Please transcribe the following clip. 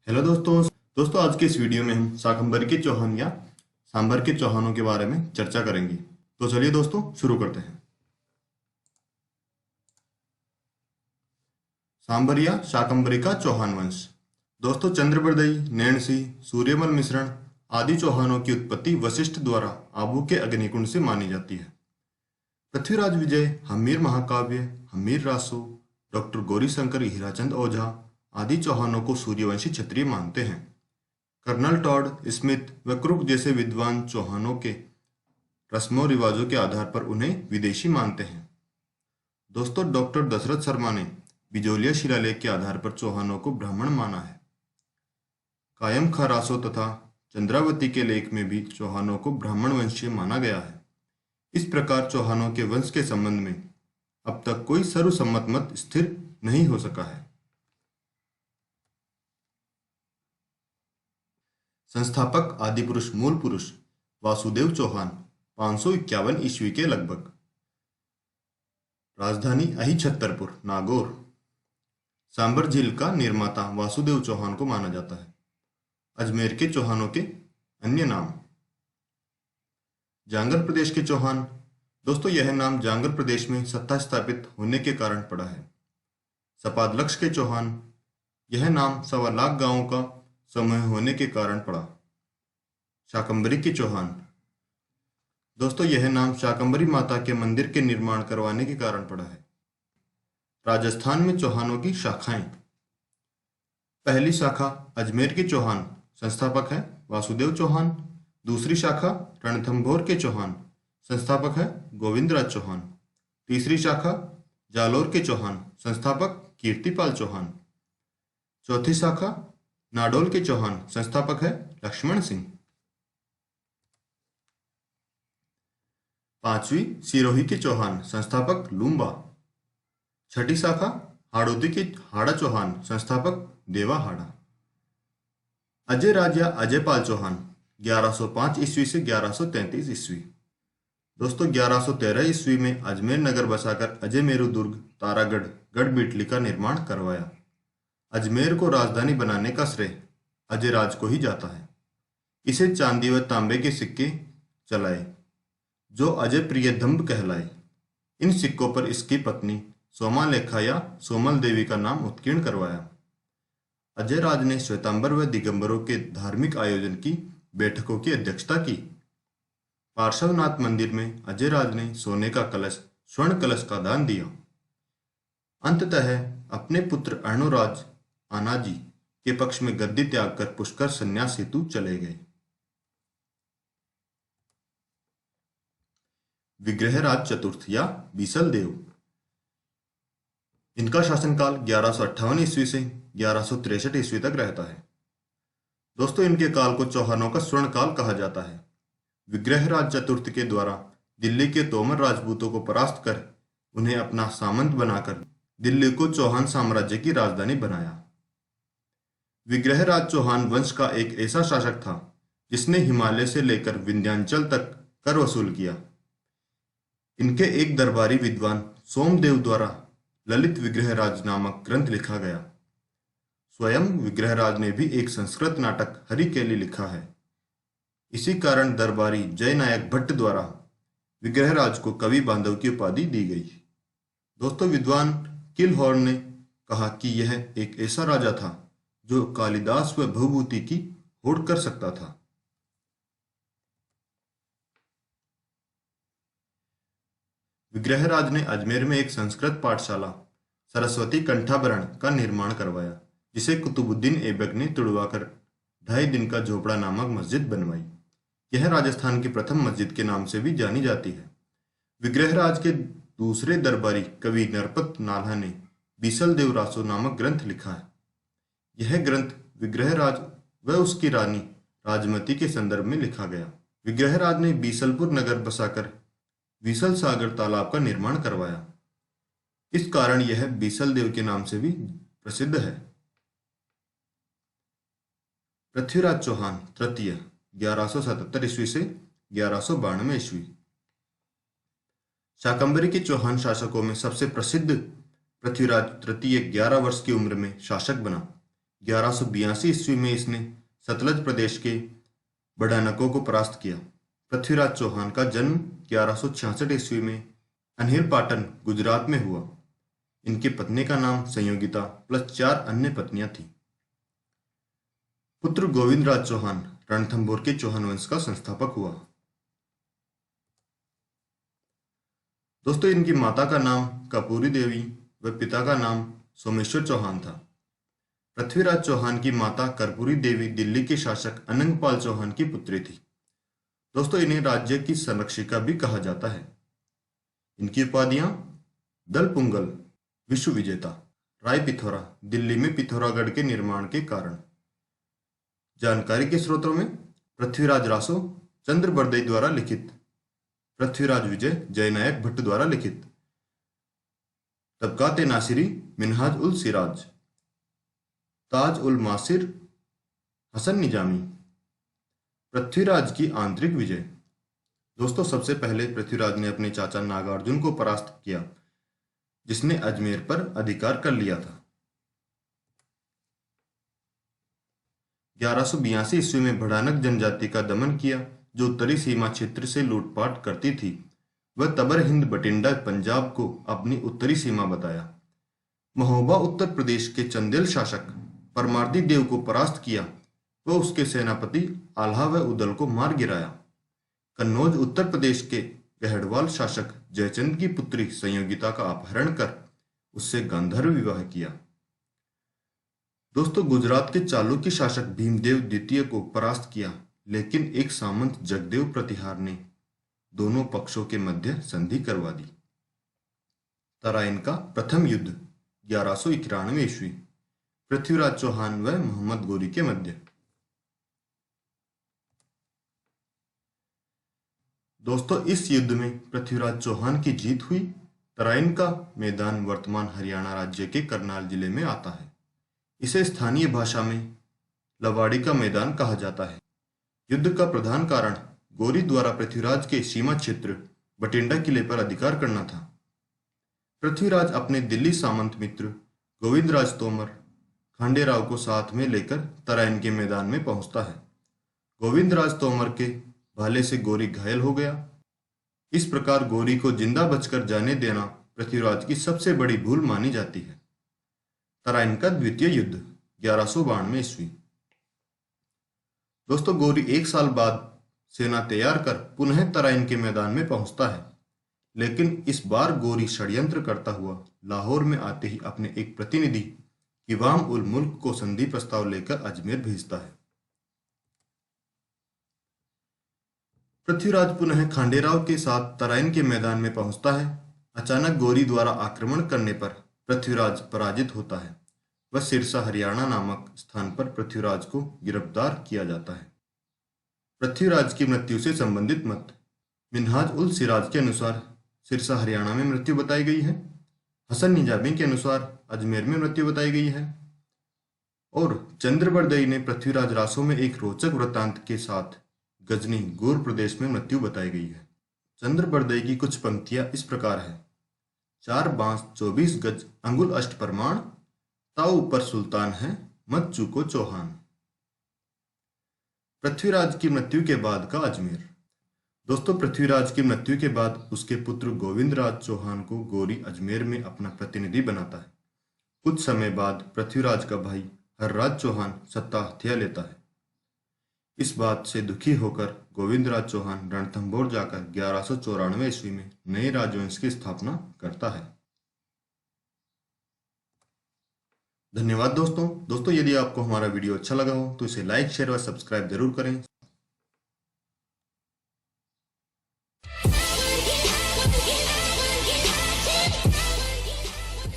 Hello दोस्तों आज के इस वीडियो में हम शाकंभरी के चौहान या सांभर के चौहानों के बारे में चर्चा करेंगे। तो चलिए दोस्तों शुरू करते हैं। सांभर या शाकंभरी का चौहान वंश। दोस्तों चंद्रबरदई, नैणसी, सूर्यमल मिश्रण आदि चौहानों की उत्पत्ति वशिष्ठ द्वारा आबू के अग्निकुंड से मानी जाती है। पृथ्वीराज विजय, हम्मीर महाकाव्य, हम्मीर रासो, डॉक्टर गौरीशंकर हीराचंद ओझा आदि चौहानों को सूर्यवंशी क्षत्रिय मानते हैं। कर्नल टॉड स्मिथ व क्रुक जैसे विद्वान चौहानों के रस्मों रिवाजों के आधार पर उन्हें विदेशी मानते हैं। दोस्तों डॉक्टर दशरथ शर्मा ने बिजोलिया शिलालेख के आधार पर चौहानों को ब्राह्मण माना है। कायम खा रासो तथा चंद्रावती के लेख में भी चौहानों को ब्राह्मण वंशीय माना गया है। इस प्रकार चौहानों के वंश के संबंध में अब तक कोई सर्वसम्मत मत स्थिर नहीं हो सका है। संस्थापक आदिपुरुष मूल पुरुष वासुदेव चौहान 551 ईस्वी के लगभग। राजधानी अहि छत्तरपुर नागौर। सांभर झील का निर्माता वासुदेव चौहान को माना जाता है। अजमेर के चौहानों के अन्य नाम। जांगर प्रदेश के चौहान। दोस्तों यह नाम जांगर प्रदेश में सत्ता स्थापित होने के कारण पड़ा है। सपादलक्ष के चौहान। यह नाम 1.25 लाख गांवों का समूह होने के कारण पड़ा। शाकंभरी के चौहान। दोस्तों यह नाम शाकंभरी माता के मंदिर के निर्माण करवाने के कारण पड़ा है। राजस्थान में चौहानों की शाखाएं। पहली शाखा अजमेर के चौहान, संस्थापक है वासुदेव चौहान। दूसरी शाखा रणथंभौर के चौहान, संस्थापक है गोविंदराज चौहान। तीसरी शाखा जालोर के चौहान, संस्थापक कीर्तिपाल चौहान। चौथी शाखा नाडोल के चौहान, संस्थापक है लक्ष्मण सिंह। पांचवी सिरोही के चौहान, संस्थापक लूम्बा। छठी शाखा हाड़ौती के हाड़ा चौहान, संस्थापक देवा हाड़ा। अजय राजा अजयपाल चौहान 1105 ईस्वी से 1133 ईस्वी। दोस्तों 1113 ईस्वी में अजमेर नगर बसाकर अजय मेरू दुर्ग, तारागढ़, गढ़ बिटली का निर्माण करवाया। अजमेर को राजधानी बनाने का श्रेय अजय राज को ही जाता है। इसे चांदी व तांबे के सिक्के चलाए जो अजय प्रियदंभ कहलाए। इन सिक्कों पर इसकी पत्नी सोमालेखा या सोमल देवी का नाम उत्कीर्ण करवाया। अजय राज ने श्वेतांबर व दिगंबरों के धार्मिक आयोजन की बैठकों की अध्यक्षता की। पार्श्वनाथ मंदिर में अजय राज ने सोने का कलश, स्वर्ण कलश का दान दिया। अंततः अपने पुत्र अर्णोराज आनाजी के पक्ष में गद्दी त्याग कर पुष्कर संन्यास हेतु चले गए। विग्रहराज चतुर्थ या बीसल देव। इनका शासनकाल 1158 ईस्वी से 1163 ईस्वी तक रहता है। दोस्तों इनके काल को चौहानों का स्वर्ण काल कहा जाता है। विग्रहराज चतुर्थ के द्वारा दिल्ली के तोमर राजपूतों को परास्त कर उन्हें अपना सामंत बनाकर दिल्ली को चौहान साम्राज्य की राजधानी बनाया। विग्रहराज चौहान वंश का एक ऐसा शासक था जिसने हिमालय से लेकर विंध्याचल तक कर वसूल किया। इनके एक दरबारी विद्वान सोमदेव द्वारा ललित विग्रहराज नामक ग्रंथ लिखा गया। स्वयं विग्रहराज ने भी एक संस्कृत नाटक हरिकेली लिखा है। इसी कारण दरबारी जयनायक भट्ट द्वारा विग्रहराज को कवि बांधव की उपाधि दी गई। दोस्तों विद्वान किलहॉर्न ने कहा कि यह एक ऐसा राजा था जो कालिदास व भवभूति की होड़ कर सकता था। विग्रहराज ने अजमेर में एक संस्कृत पाठशाला सरस्वती कंठाभरण का निर्माण करवाया, जिसे कुतुबुद्दीन ऐबक ने तुड़वाकर 2.5 दिन का झोपड़ा नामक मस्जिद बनवाई। यह राजस्थान की प्रथम मस्जिद के नाम से भी जानी जाती है। विग्रहराज के दूसरे दरबारी कवि नरपत नाल्हा ने बीसल देव रासो नामक ग्रंथ लिखा है। यह ग्रंथ विग्रहराज व उसकी रानी राजमती के संदर्भ में लिखा गया। विग्रहराज ने बीसलपुर नगर बसाकर बीसल सागर तालाब का निर्माण करवाया। इस कारण यह बीसल देव के नाम से भी प्रसिद्ध है। पृथ्वीराज चौहान तृतीय 1177 ईस्वी से 1192 ईस्वी। शाकंभरी के चौहान शासकों में सबसे प्रसिद्ध पृथ्वीराज तृतीय 11 वर्ष की उम्र में शासक बना। 1182 ईस्वी में इसने सतलज प्रदेश के बड़ानकों को परास्त किया। पृथ्वीराज चौहान का जन्म 1166 ईस्वी में अनहिल पाटन, गुजरात में हुआ। इनकी पत्नी का नाम संयोगिता प्लस 4 अन्य पत्नियां थीं। पुत्र गोविंदराज चौहान रणथंभौर के चौहान वंश का संस्थापक हुआ। दोस्तों, इनकी माता का नाम कपूरी देवी व पिता का नाम सोमेश्वर चौहान था। पृथ्वीराज चौहान की माता कर्पूरी देवी दिल्ली के शासक अनंगपाल चौहान की पुत्री थी। दोस्तों, इन्हें राज्य की संरक्षिका भी कहा जाता है। इनकी उपाधियां दलपुंगल, विश्व विजेता, राय पिथौरा, दिल्ली में पिथौरागढ़ के निर्माण के कारण। जानकारी के स्रोतों में पृथ्वीराज रासो चंद्रबरदई द्वारा लिखित, पृथ्वीराज विजय जयनायक भट्ट द्वारा लिखित, तबकात नासिरी मिनहाज उल सिराज, ताज उल मासिर हसन निजामी। पृथ्वीराज की आंतरिक विजय। दोस्तों, सबसे पहले पृथ्वीराज ने अपने चाचा नागार्जुन को परास्त किया, जिसने अजमेर पर अधिकार कर लिया था। 1182 ईस्वी में भड़ानक जनजाति का दमन किया, जो उत्तरी सीमा क्षेत्र से लूटपाट करती थी। वह तबर हिंद बटिंडा पंजाब को अपनी उत्तरी सीमा बताया। महोबा उत्तर प्रदेश के चंदेल शासक परमार्दी देव को परास्त किया व उसके सेनापति आल्हा व उदल को मार गिराया। कन्नौज उत्तर प्रदेश के गहड़वाल शासक जयचंद की पुत्री संयोगिता का अपहरण कर उससे गांधर्व विवाह किया। दोस्तों, गुजरात के चालुक्य शासक भीमदेव द्वितीय को परास्त किया, लेकिन एक सामंत जगदेव प्रतिहार ने दोनों पक्षों के मध्य संधि करवा दी। तराइन का प्रथम युद्ध 1191 ईस्वी, पृथ्वीराज चौहान व मोहम्मद गोरी के मध्य। दोस्तों, इस युद्ध में पृथ्वीराज चौहान की जीत हुई। तराइन का मैदान वर्तमान हरियाणा राज्य के करनाल जिले में आता है। इसे स्थानीय भाषा में लवाड़ी का मैदान कहा जाता है। युद्ध का प्रधान कारण गोरी द्वारा पृथ्वीराज के सीमा क्षेत्र बठिंडा किले पर अधिकार करना था। पृथ्वीराज अपने दिल्ली सामंत मित्र गोविंदराज तोमर खांडेराव को साथ में लेकर तराइन के मैदान में पहुंचता है। गोविंदराज तोमर के भाले से गोरी घायल हो गया। इस प्रकार गोरी को जिंदा बचकर जाने देना पृथ्वीराज की सबसे बड़ी भूल मानी जाती है। तराइन का द्वितीय युद्ध 1192 ईस्वी। दोस्तों, गोरी 1 साल बाद सेना तैयार कर पुनः तराइन के मैदान में पहुंचता है, लेकिन इस बार गोरी षड्यंत्र करता हुआ लाहौर में आते ही अपने एक प्रतिनिधि किवाम उल मुल्क को संधि प्रस्ताव लेकर अजमेर भेजता है। पृथ्वीराज पुनः खांडेराव के साथ तराइन के मैदान में पहुंचता है। अचानक गोरी द्वारा आक्रमण करने पर पृथ्वीराज पराजित होता है। वह सिरसा हरियाणा नामक स्थान पर पृथ्वीराज को गिरफ्तार किया जाता है। पृथ्वीराज की मृत्यु से संबंधित मत। मिनहाज उल सिराज के अनुसार सिरसा हरियाणा में मृत्यु बताई गई है। हसन निजामी के अनुसार अजमेर में मृत्यु बताई गई है। और चंद्रबरदई ने पृथ्वीराज रासो में एक रोचक वृत्तांत के साथ गजनी गौर प्रदेश में मृत्यु बताई गई है। चंद्रबरदई की कुछ पंक्तियां इस प्रकार है। 4 बांस 24 गज अंगुल अष्ट प्रमाण, ताऊ ऊपर सुल्तान है मत चूको चौहान। पृथ्वीराज की मृत्यु के बाद का अजमेर। दोस्तों, पृथ्वीराज की मृत्यु के बाद उसके पुत्र गोविंदराज चौहान को गोरी अजमेर में अपना प्रतिनिधि बनाता है। कुछ समय बाद पृथ्वीराज का भाई हर्राज चौहान सत्ता हथिया लेता है। इस बात से दुखी होकर गोविंदराज चौहान रणथंभौर जाकर 1194 ईस्वी में नए राजवंश की स्थापना करता है। धन्यवाद दोस्तों। यदि आपको हमारा वीडियो अच्छा लगा हो तो इसे लाइक, शेयर व सब्सक्राइब जरूर करें।